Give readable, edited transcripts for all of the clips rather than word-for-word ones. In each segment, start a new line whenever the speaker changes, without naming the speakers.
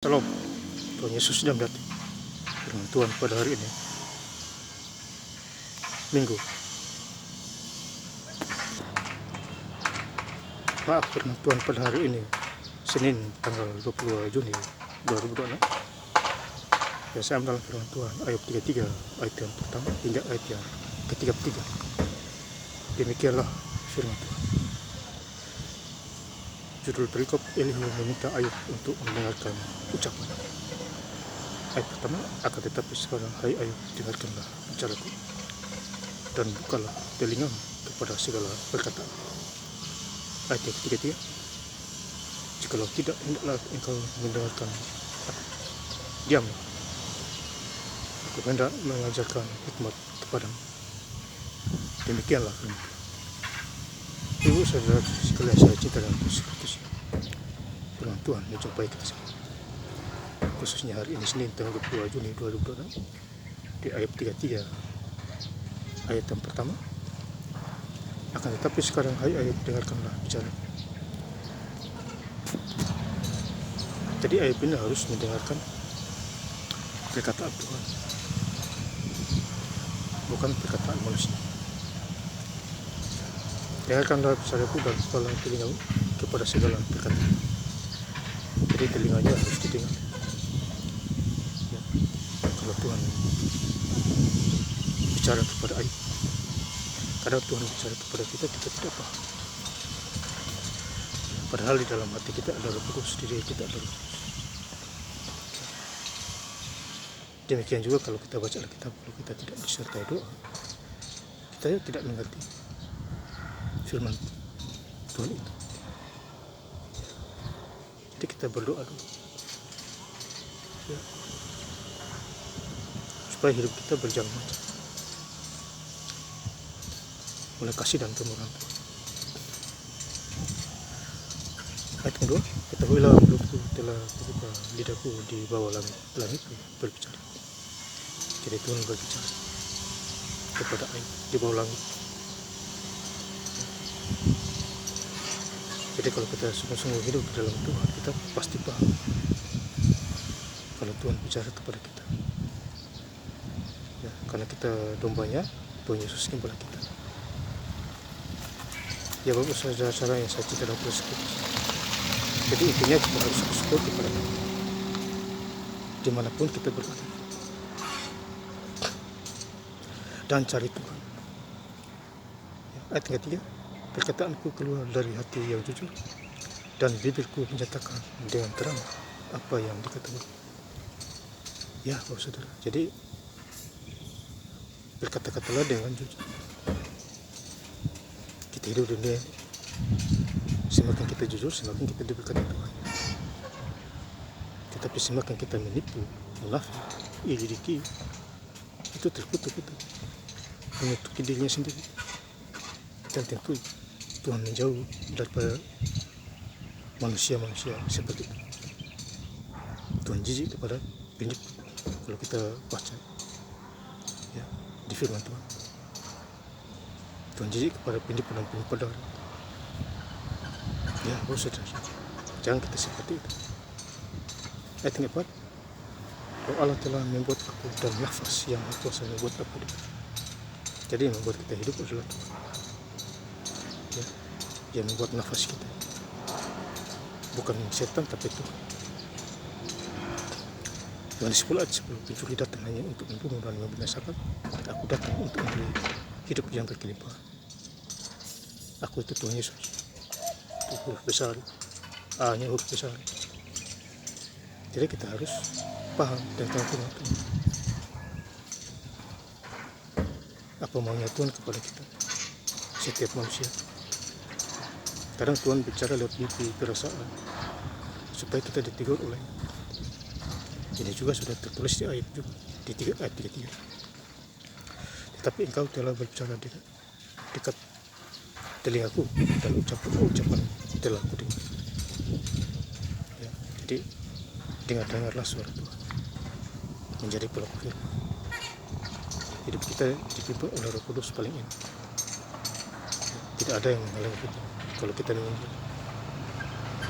Shalom, Tuhan Yesus sedang datang. Firman Tuhan pada hari ini, Minggu. Firman Tuhan pada hari ini, Senin tanggal 22 Juni 2026. Ya, saya dalam firman Tuhan, Ayub 33 ayat yang pertama hingga ayat yang ke-33. Demikianlah firman Tuhan. Judul perikop, Elihu meminta Ayub untuk mendengarkan ucapan. Ayat pertama, akan tetapi sekarang hai Ayub, dengarkanlah bicaraku dan bukalah telingamu kepada segala perkataan. Ayat yang ketiga, jikalau tidak, hendaklah engkau mendengarkan aku. Diamlah, aku hendak mengajarkan hikmat kepadamu. Demikianlah firman. Ibu saudara sekalian saya cinta dan khususnya firman Tuhan menjumpai kita semua, khususnya hari ini Senin tanggal 22 Juni 2026 di ayat 33 ayat yang pertama, akan tetapi sekarang hai Ayub, dengarkanlah bicara. Jadi Ayub ini harus mendengarkan perkataan Tuhan, bukan perkataan manusia. Dengarkanlah bicaraku dan bukalah telingamu kepada segala perkataan. Jadi telinganya harus didengar. Ya. Kalau Tuhan bicara kepada Ayub, kadang Tuhan bicara kepada kita tidak paham. Padahal di dalam hati kita ada Roh Kudus, di diri kita ada Roh Kudus. Demikian juga kalau kita baca Alkitab, kalau kita tidak disertai doa, kita tidak mengerti firman Tuhan itu. Jadi kita berdoa dulu, ya, supaya hidup kita berjalan lancar oleh kasih dan kemurahan Tuhan. Ayat kedua, ketahuilah mulutku telah kubuka lidahku di bawah langit berbicara. Jadi Tuhan berbicara kepada Ayub di bawah langit. Jadi kalau kita sungguh-sungguh hidup di dalam Tuhan, kita pasti paham kalau Tuhan bicara kepada kita. Ya, karena kita dombanya, Tuhan Yesus gembala kita. Ya Bapak saudara-saudara yang saya cinta dan bersyukur. Jadi intinya kita harus bersyukur kepada Tuhan dimanapun kita berada, dan cari Tuhan. Ya, ayat ketiga, perkataanku keluar dari hati yang jujur, dan bibirku menyatakan dengan terang apa yang diketahui. Ya Bapak Saudara, jadi berkata-katalah dengan jujur. Kita hidup di dunia, semakin kita jujur, semakin kita diberkati Tuhan. Tetapi semakin kita menipu, munafik, iri dengki, itu terkutuk itu, menutupi dirinya sendiri. Dan tentu Tuhan menjauh daripada manusia-manusia seperti itu. Tuhan jijik kepada penipu. Kalau kita baca ya, di firman Tuhan, Tuhan jijik kepada penipu dan penipu darah. Ya, saudara, jangan kita seperti itu. Ayat yang keempat, Allah telah membuat aku dan nafas yang kuasa membuat aku hidup. Jadi yang membuat kita hidup adalah Tuhan. Ya, yang membuat nafas kita, bukan setan tapi Tuhan. Yohanes 10 ayat 10, pencuri datang hanya untuk membunuh dan membinasakan, aku datang untuk memberi hidup yang berkelimpahan. Aku itu Tuhan Yesus. Itu huruf besar, A-nya huruf besar. Jadi kita harus paham tentang firman Tuhan. Apa maunya Tuhan kepada kita, setiap manusia. Kadang Tuhan bicara lewat mimpi, perasaan, supaya kita ditegur oleh. Ini juga sudah tertulis di ayat juga, di ayat 33. Tetapi engkau telah berbicara dekat telingaku, dan ucapan telah kudengar. Ya, jadi dengarlah suara Tuhan, menjadi pelaku firman. Hidup kita dipimpin oleh Roh Kudus paling ini. Tidak ada yang menghalangi kita kalau kita menginjil.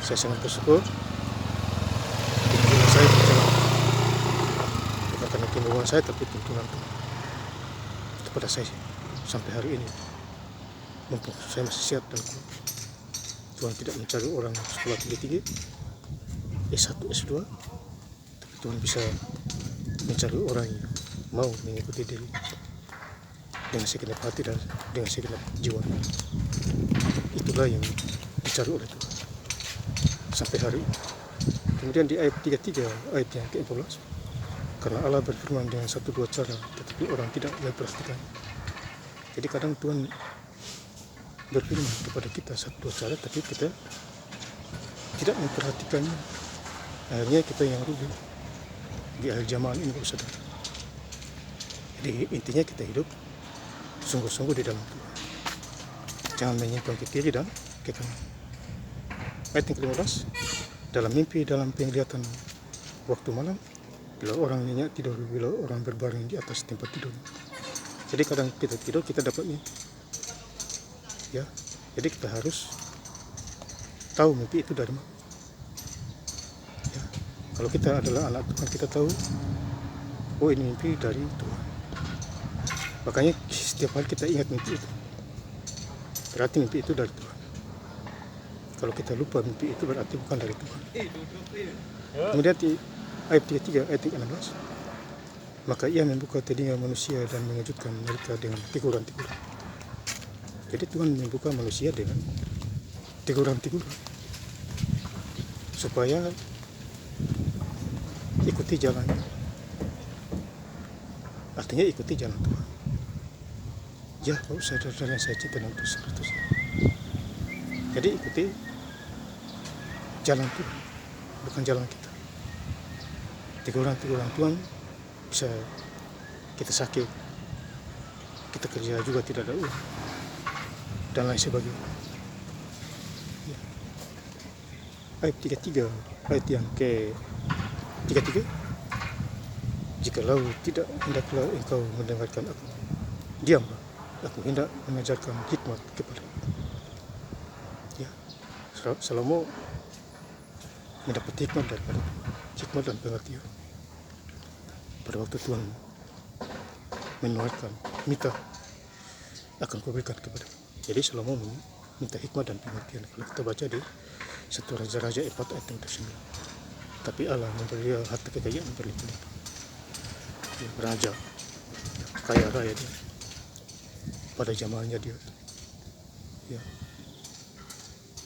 Saya sangat bersyukur saya pembohongan saya, tapi tuntunan Tuhan kepada saya sampai hari ini. Mumpung saya masih sehat dan kuat, Tuhan tidak mencari orang sekolah tinggi-tinggi, S1, S2, tapi Tuhan bisa mencari orang yang mau mengikuti diri dengan segenap hati dan dengan segenap jiwa. Itulah yang dicari oleh Tuhan sampai hari ini. Kemudian di ayat 33, ayat yang ke-14, karena Allah berfirman dengan satu dua cara, tetapi orang tidak memperhatikan. Jadi kadang Tuhan berfirman kepada kita satu dua cara, tapi kita tidak memperhatikannya. Akhirnya kita yang rugi di akhir zaman ini, saudara. Jadi intinya kita hidup sungguh-sungguh di dalam Tuhan. Jangan menyimpang ke kiri dan ke kanan. Ayat yang ke-15, dalam mimpi, dalam penglihatan waktu malam, bila orang nyenyak tidur, bila orang berbaring di atas tempat tidur. Jadi kadang kita tidur, kita dapat mimpi. Ya, jadi kita harus tahu mimpi itu dari mana. Ya, kalau kita adalah anak Tuhan, kita tahu, oh ini mimpi dari Tuhan. Makanya setiap hari kita ingat mimpi itu. Berarti mimpi itu dari Tuhan. Kalau kita lupa mimpi itu berarti bukan dari Tuhan. Kemudian di ayat 33, ayat 16, maka ia membuka telinga manusia dan mengejutkan mereka dengan teguran-teguran. Jadi Tuhan membuka manusia dengan teguran-teguran supaya ikuti jalannya. Artinya ikuti jalan Tuhan. Ya, kalau saudara saya cinta dan terus. Jadi ikuti jalan Tuhan, bukan jalan kita. Teguran-teguran Tuhan bisa kita sakit, kita kerja juga tidak ada uang, dan lain sebagainya. Ya. Ayat 33, ayat yang ke-33, jikalau tidak hendaklah engkau mendengarkan aku, diamlah, aku hendak mengajarkan hikmat kepadamu. Ya, Salomo mendapat hikmat daripada Tuhan, hikmat dan pengertian. Pada waktu Tuhan menawarkan, minta, akan kuberikan kepada. Jadi Salomo minta hikmat dan pengertian. Kalau kita baca di 1 Raja-Raja 4 ayat 9. Tapi Allah memberi dia harta kekayaan berlimpah-limpah. Ya, raja, kaya raya dia. Pada zamannya dia, ya,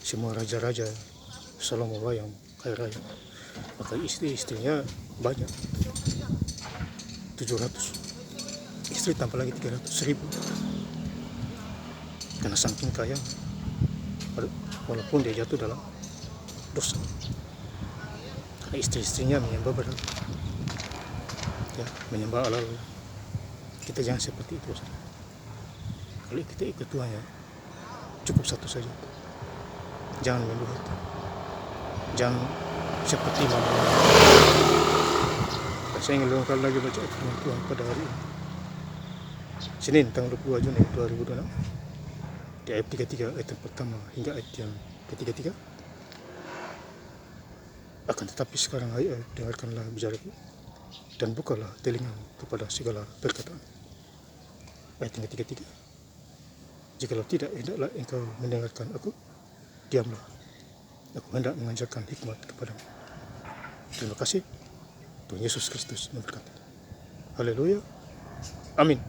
semua raja-raja Salomo yang kaya raya. Maka istri-istrinya banyak, 700 istri tambah lagi 300.000. Karena saking kaya, walaupun dia jatuh dalam dosa, karena istri-istrinya menyembah berhala, ya, menyembah Allah. Kita jangan seperti itu, saudara. Kalau kita ikut Tuhan, ya, cukup satu saja. Jangan membuat, jangan seperti mana. Saya ingin lengkap lagi baca firman Tuhan pada hari ini, Senin tanggal 22 Juni 2026, di ayat 33 ayat yang pertama hingga ayat yang ke-33. Akan tetapi sekarang hai, dengarkanlah bicaraku dan bukalah telingamu kepada segala perkataan. Ayat yang ke-33, jikalau tidak, hendaklah engkau mendengarkan aku, diamlah, aku hendak mengajarkan hikmat kepadamu. Terima kasih. Tuhan Yesus Kristus memberkati. Haleluya. Amin.